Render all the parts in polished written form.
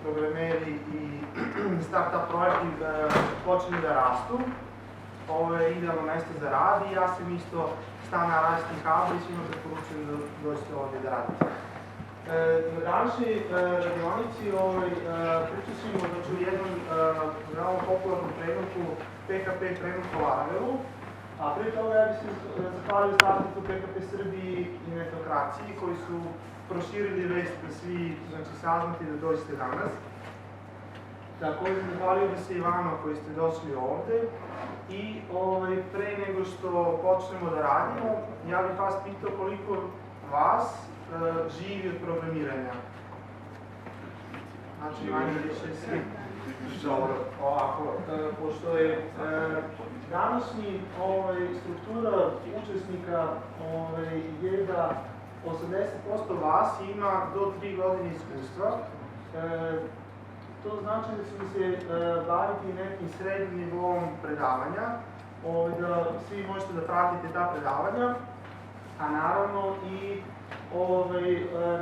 programeri i startup projekti počinju da rastu. Ovo je idealno mesto za rad i ja sam isto stan na različitim kablu i svima preporučujem da dođete ovdje da radite. Na današnjoj radionici pričat ćemo o jednom veoma popularnom predmetu PHP predmet po Laravelu, a prije toga ja bih se zahvalio startupu PHP Srbiji i Netokraciji koji su proširili vest da svi saznati da dođete danas. Također zahvalio bih se i vama koji ste došli ovde i pre nego što počnemo da radimo, ja bih vas pitao koliko vas živi od programiranja. Znači, manje više svi. Dobro, ovako, pošto je današnji struktura učesnika je da 80% vas ima do 3 godine iskustva. To znači da ćemo se baviti nekim srednjim nivom predavanja, da svi možete da pratite ta predavanja, a naravno i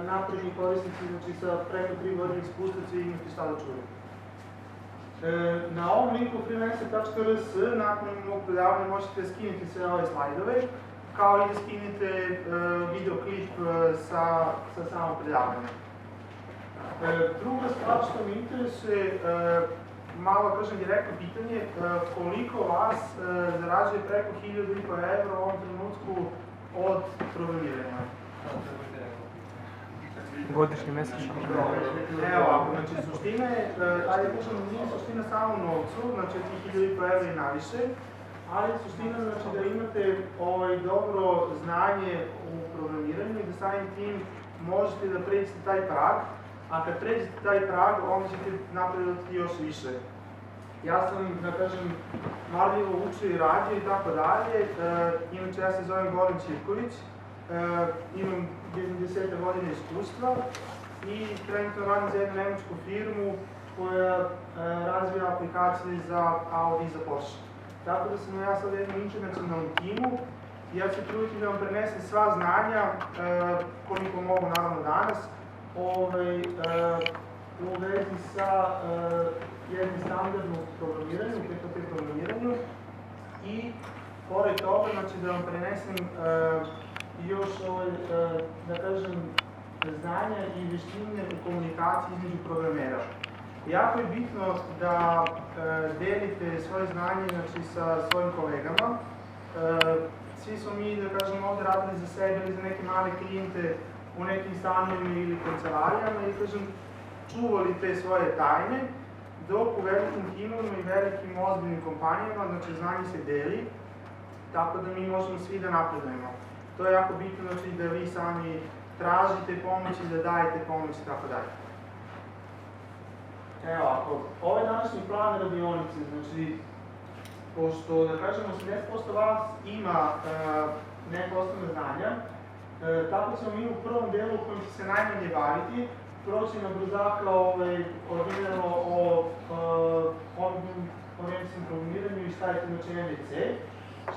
napredni korisnici, znači sa preko 3 godine iskustva će imati šta da čuju. Na ovom linku freelancer.rs nakon mog predavanja možete skiniti sve ove slajdove, kao i da skinete videoklip sa samog predavanja. Druga stvar što me interesuje, malo kažem direktno pitanje, koliko vas zarađuje preko 1.500 € u ovom trenutku od programiranja? Godišnji, mesečno. Evo ovako, znači suština je, ajde kažem, nije suština samo u novcu, znači tih 1.500 € i naviše, ali suština znači da imate dobro znanje u programiranju i da samim tim možete da pređete taj prag, a kad pređete taj prag, onda ćete napredovati još više. Ja sam, da kažem, marljivo učio i radio i tako dalje, inače ja se zovem Goran Ćirković, imam 10 godine iskustva i trenutno radim za jednu nemačku firmu koja razvija aplikacije za Audi i za Porsche. Tako da sam ja sad u jednom internacionalnom timu i ja ću truditi da vam prenesem sva znanja, koliko mogu naravno danas, u vezi sa jednim standardnom programiranju, PHP programiranju i pored toga da vam prenesem još da kažem znanja i vještine u komunikaciji između programera. Jako je bitno da delite svoje znanje sa svojim kolegama. Svi smo mi, da kažem, ovde radili za sebe ili za neke male klijente u nekim stanovima ili kancelarijama i, kažem, čuvali te svoje tajne, dok u velikim timovima i velikim ozbiljnim kompanijama, znači znanje se deli, tako da mi možemo svi da napredujemo. To je jako bitno, znači da vi sami tražite pomoć i da dajete pomoć i tako dalje. Evo ovako, ovaj današnji plan radionice, znači, pošto, da kažemo, 80% vas ima neka osnovna znanja, tako ćemo mi u prvom delu kojim će se najmanje baviti, proći na brzaka originalno o orijentisnom programiranju i šta je znači MVC,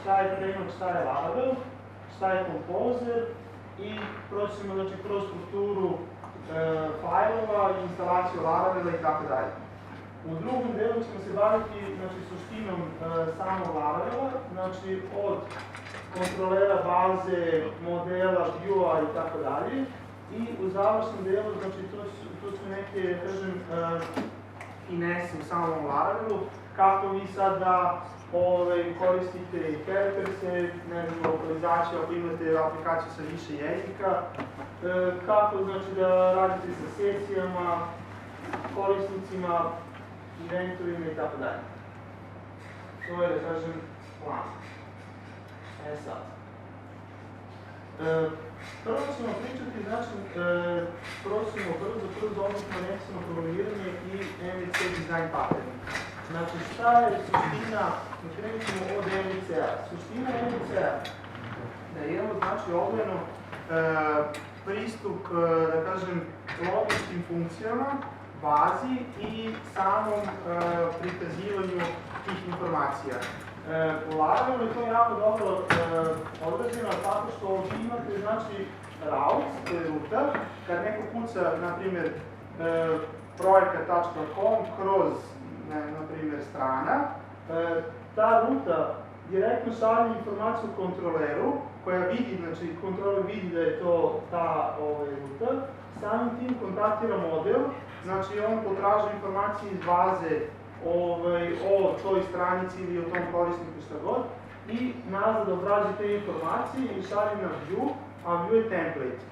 šta je framework, šta je Laravel, šta je Composer i proći ćemo kroz strukturu fajlova, instalaciju Laravela i tako dalje. U drugom delu ćemo se baviti suštinom samog Laravela, znači od kontrolera baze, modela, view-a i tako dalje. I u završnom delu, znači tu su neke, kažem, finese u samom Laravelu, kako vi sad da koristite characterse, lokalizaciju ako imate aplikaciju sa više jezika, kako znači da radite sa sesijama, korisnicima, eventovima i tako dalje. To je, da kažem, plan. Sad. Prvo ćemo pričati, znači, prosimo brzo, odnosno nećemo programiranje i MVC design pattern. Znači, šta je suština, krenut ćemo od MVC-a. Suština MVC-a da imamo, znači, odvojeno pristup, da kažem, logičkim funkcijama, bazi i samom prikazivanju tih informacija. U Laravelu je to jako dobro odrađeno tako što vi imate, znači, routes, to je ruta, kad neko kuca, na primjer, projekat.com kroz, na primjer, strana. Ta ruta direktno šalje informaciju kontroleru, koja vidi, znači kontroler vidi da je to ta ruta, samim tim kontaktira model, znači on potraži informacije iz baze o toj stranici ili o tom korisniku šta god i nazad obrađe te informacije i šalje na view, a view je template.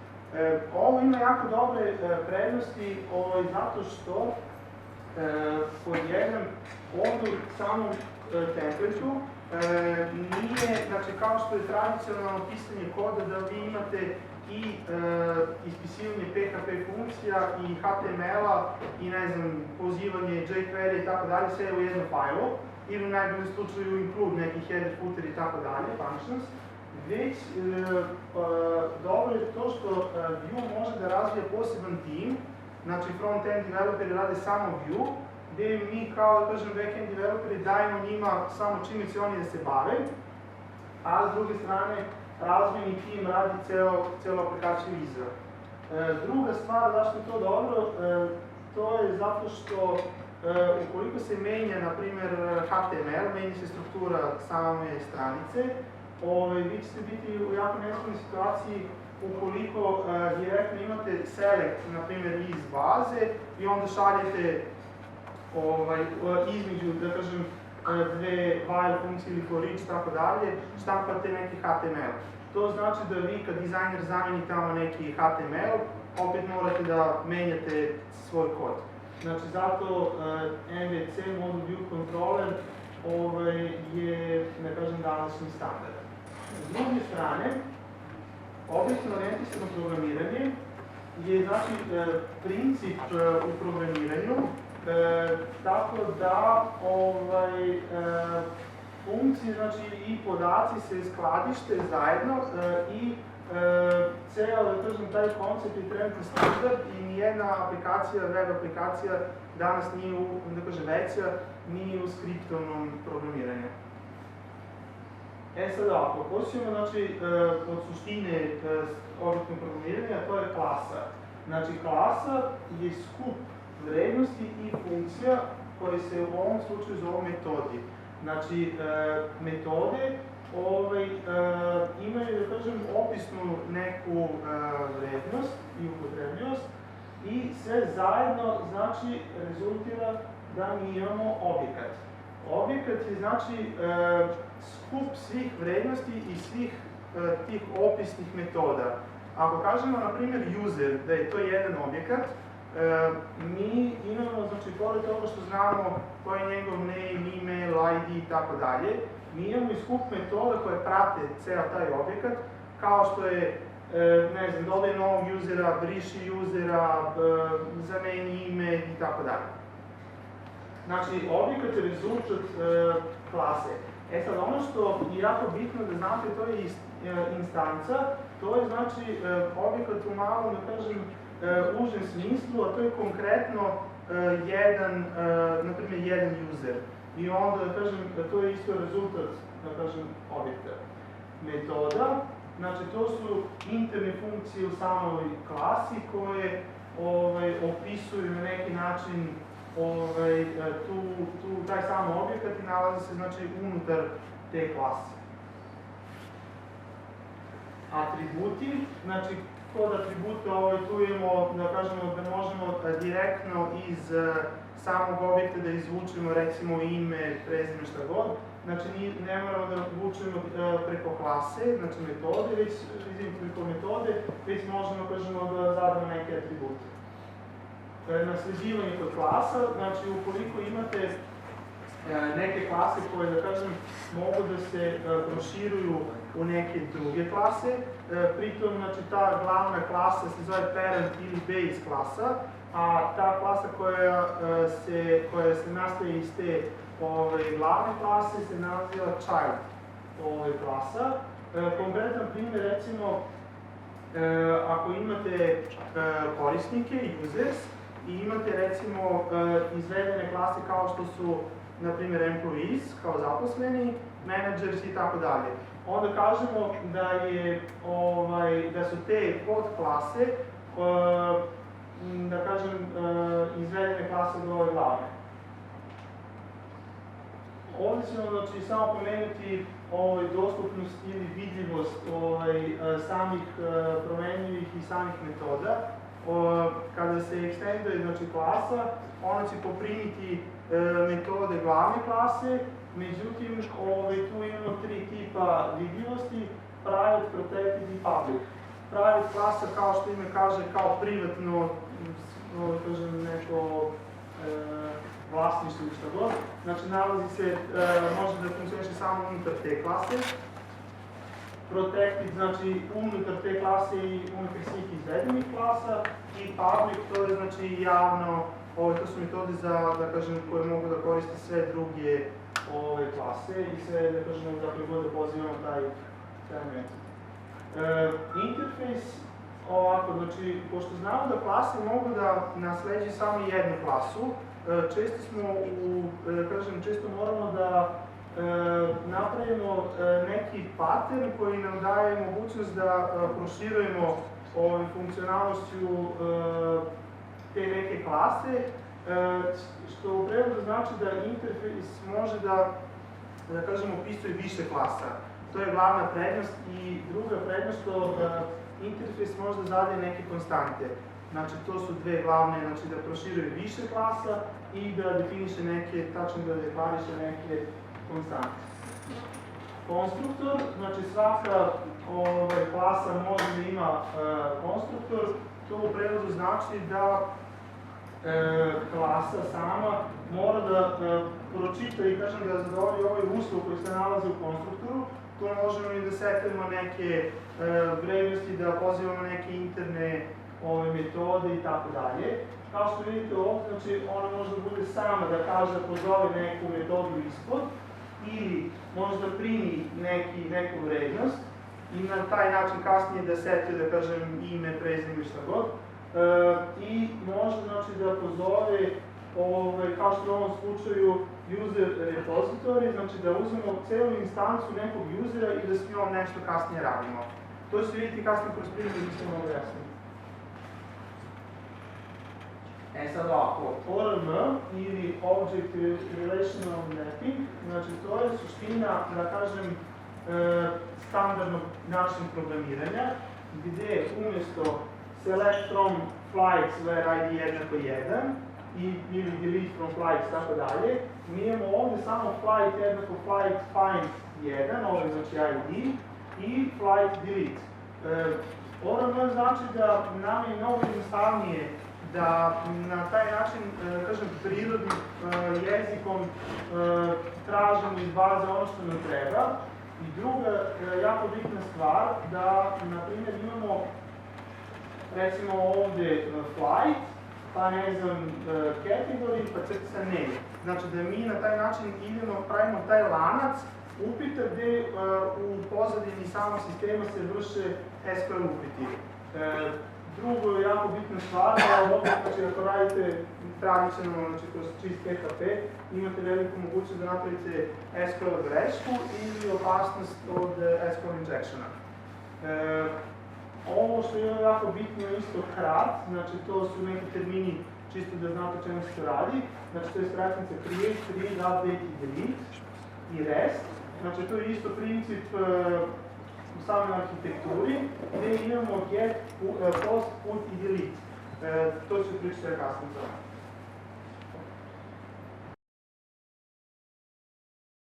Ovo ima jako dobre prednosti zato što pod jedan ovdje u samom templateu nije, znači kao što je tradicionalno pisanje koda da vi imate i ispisivanje PHP funkcija i HTML-a i ne znam, pozivanje jQuery i tako dalje, sve u jednom fajlu ili u najboljem slučaju include neki header, footer i tako dalje, functions. Već dobro je to što Vue može da razvija poseban tim, znači front-end developeri rade samo Vue, gdje mi kao, da kažem, back-end developeri dajemo njima samo čime će oni da se bave, a s druge strane razvojni tim radi celu aplikaciju izra. Druga stvar zašto je to dobro, to je zato što ukoliko se menja, na primjer, HTML, menja se struktura same stranice, vi ćete biti u jako neslovnoj situaciji ukoliko direktno imate select, na primjer, iz baze i onda šaljete između, da kažem, dve while funkcije ili for each, tako dalje, štampate neki HTML. To znači da vi kad dizajner zameni tamo neki HTML, opet morate da menjate svoj kod. Znači, zato MVC, Model View Controller, je, da kažem, današnji standard. S druge strane, objektivno orijentisano programiranje je, znači, princip u programiranju, tako da funkcije, znači i podaci se skladište zajedno i ceo, da kažem, taj koncept je trenutno standard i nijedna aplikacija, web aplikacija danas nije, da kažem, veća, nije u skriptovnom programiranju. Sad ako posjećamo, znači, od suštine objektnog programiranja, to je klasa. Znači, klasa je skup vrednosti i funkcija koje se u ovom slučaju zovu metodi. Znači, metode imaju, da kažem, opisnu neku vrednost i upotrebljivost i sve zajedno, znači, rezultira da mi imamo objekat. Objekat je, znači, skup svih vrednosti i svih tih opisnih metoda. Ako kažemo, na primjer, user, da je to jedan objekat, mi imamo, znači, pored toga što znamo koji je njegov name, email, ID i tako dalje, mi imamo i skup metoda koje prate ceo taj objekat, kao što je, ne znam, dodaj novog usera, briši usera, zameni ime i tako dalje. Znači, objekat je rezultat klase. Sad, ono što je jako bitno da znate, to je instanca, to je, znači, objekat u malom, da kažem, užem smislu, a to je konkretno na primjer, jedan user. I onda, da kažem, to je isto rezultat, da kažem, objekta. Metoda, znači, to su interne funkcije u samoj klasi koje opisuju na neki način taj sam objekat i nalazi se, znači, unutar te klase. Atributi, znači, kod atributa tu imamo, da kažemo, da možemo direktno iz samog objekta da izvučemo, recimo, ime, prezime, šta god. Znači, ne moramo da vučemo preko klase, znači metode, već preko metode, već možemo, kažemo, da zadamo neke atribute. Nasleđivanje kod klasa, znači, ukoliko imate neke klase koje, da kažem, mogu da se proširuju u neke druge klase, pritom, znači, ta glavna klasa se zove parent ili base klasa, a ta klasa koja se nastaje iz te glavne klase se naziva child klasa. Konkretan primjer, recimo, ako imate korisnike, users, i imate, recimo, izvedene klase kao što su, na primjer, employees, kao zaposleni, managers i tako dalje. Onda kažemo da su te podklase da kažem, izvedene klase od ove glavne. Ovdje ćemo znači, samo pomenuti dostupnost ili vidljivost samih promenljivih i samih metoda. Kada se ekstenduje znači, klasa, ona će poprimiti metode glavne klase, međutim tu imamo tri tipa vidljivosti, private, protected i public. Private klasa, kao što ime kaže, kao privatno, kažem, neko vlasništvo ili šta god, znači nalazi se, može da funkcioniše samo unutar te klase. Protected, znači unutar te klase i unutar svih izvedenih klasa, i public, to je znači javno, to su metode za, da kažem, koje mogu da koriste sve druge klase i sve, da kažem, dakle god da pozivamo taj metod. Interfejs, ovako, znači, pošto znamo da klase mogu da nasleđe samo jednu klasu, često moramo da napravimo neki pattern koji nam daje mogućnost da proširujemo funkcionalnošću te neke klase, što u prevodu znači da interfejs može da kažem, opisuje više klasa. To je glavna prednost i druga prednost što interfejs može da zadaje neke konstante. Znači, to su dve glavne, znači da proširuje više klasa i da definiše neke, tačno da deklariše neke konstante. Konstruktor, znači svaka klasa može da ima konstruktor, to u prevodu znači da klasa sama mora da pročita i kažem da zadovolji ovaj uslov koji se nalazi u konstruktoru. Tu možemo i da setimo neke vrednosti, da pozivamo neke interne metode i tako dalje. Kao što vidite ovdje, znači ona može da bude sama da kaže da pozove neku metodu ispod ili može da primi neku vrednost i na taj način kasnije da setuje, da kažem, ime, prezime ili šta god. I može znači da pozove, kao što u ovom slučaju, user repository, znači da uzmemo celu instancu nekog usera i da s njom nešto kasnije radimo. To ćete vidjeti kasnije kroz primjer, da ćemo mnogo jasnije. Sad ovako, ORM ili Object Relational Mapping, znači to je suština, da kažem, standardnog našeg programiranja, gde umjesto select from flights where ID jednako 1 ili delete from flights, tako dalje, mi imamo ovdje samo flight jednako flight find 1, ovo je znači ID, i flight delete. ORM znači da nam je mnogo jednostavnije da na taj način, kažem, prirodnim jezikom tražimo iz baze ono što nam treba. I druga jako bitna stvar, da, na primjer, imamo recimo ovdje flight, pa ne znam, category, pa crtica name. Znači da mi na taj način pravimo taj lanac upita gdje u pozadini samog sistema se vrše SQL upiti. Drugo je jako bitna stvar, da ovdje, znači ako radite tradicionalno, znači kroz čist PHP, imate veliku mogućnost da napravite SQL grešku ili opasnost od SQL injectiona. Ovo što je jako bitno je isto CRUD, znači to su neki termini čisto da znate o čemu se to radi. Znači to je skraćenica create, read, update i delete i rest. Znači to je isto princip u samoj arhitekturi gdje imamo get, post, put i delete. To ću pričati kasnije za.